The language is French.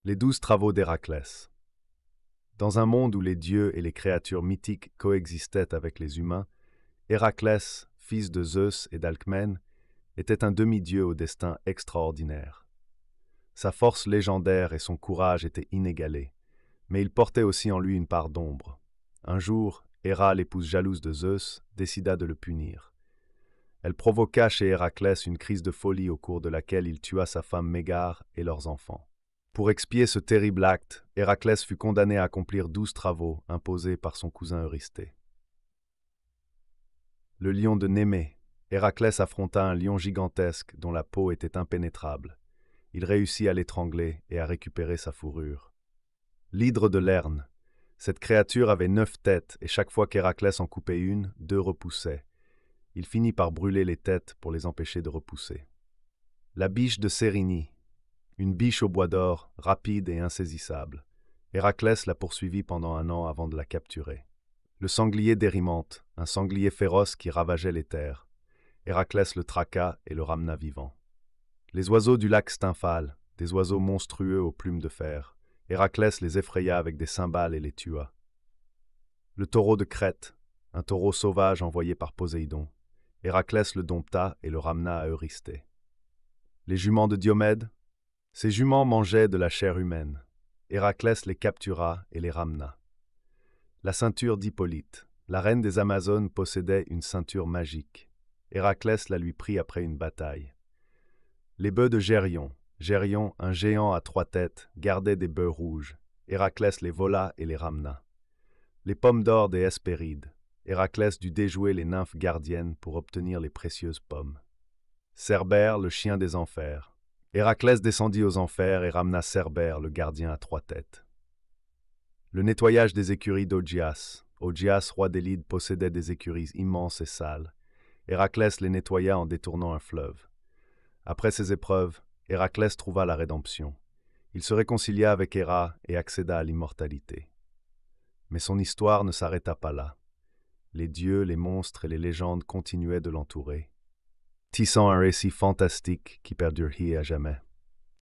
Les 12 travaux d'Héraclès. Dans un monde où les dieux et les créatures mythiques coexistaient avec les humains, Héraclès, fils de Zeus et d'Alcmène, était un demi-dieu au destin extraordinaire. Sa force légendaire et son courage étaient inégalés, mais il portait aussi en lui une part d'ombre. Un jour, Héra, l'épouse jalouse de Zeus, décida de le punir. Elle provoqua chez Héraclès une crise de folie au cours de laquelle il tua sa femme Mégare et leurs enfants. Pour expier ce terrible acte, Héraclès fut condamné à accomplir 12 travaux imposés par son cousin Eurysthée. Le lion de Némée. Héraclès affronta un lion gigantesque dont la peau était impénétrable. Il réussit à l'étrangler et à récupérer sa fourrure. L'hydre de Lerne. Cette créature avait 9 têtes et chaque fois qu'Héraclès en coupait une, 2 repoussaient. Il finit par brûler les têtes pour les empêcher de repousser. La biche de Sérigny. Une biche au bois d'or, rapide et insaisissable. Héraclès la poursuivit pendant 1 an avant de la capturer. Le sanglier d'Érymanthe, un sanglier féroce qui ravageait les terres. Héraclès le traqua et le ramena vivant. Les oiseaux du lac Stymphale, des oiseaux monstrueux aux plumes de fer. Héraclès les effraya avec des cymbales et les tua. Le taureau de Crète, un taureau sauvage envoyé par Poséidon. Héraclès le dompta et le ramena à Eurysthée. Les juments de Diomède. Ces juments mangeaient de la chair humaine. Héraclès les captura et les ramena. La ceinture d'Hippolyte. La reine des Amazones possédait une ceinture magique. Héraclès la lui prit après une bataille. Les bœufs de Gérion. Gérion, un géant à 3 têtes, gardait des bœufs rouges. Héraclès les vola et les ramena. Les pommes d'or des Hespérides. Héraclès dut déjouer les nymphes gardiennes pour obtenir les précieuses pommes. Cerbère, le chien des enfers. Héraclès descendit aux enfers et ramena Cerbère, le gardien à 3 têtes. Le nettoyage des écuries d'Augias. Augias, roi des Lydes, possédait des écuries immenses et sales. Héraclès les nettoya en détournant un fleuve. Après ces épreuves, Héraclès trouva la rédemption. Il se réconcilia avec Héra et accéda à l'immortalité. Mais son histoire ne s'arrêta pas là. Les dieux, les monstres et les légendes continuaient de l'entourer, tissant un récit fantastique qui perdurerait à jamais.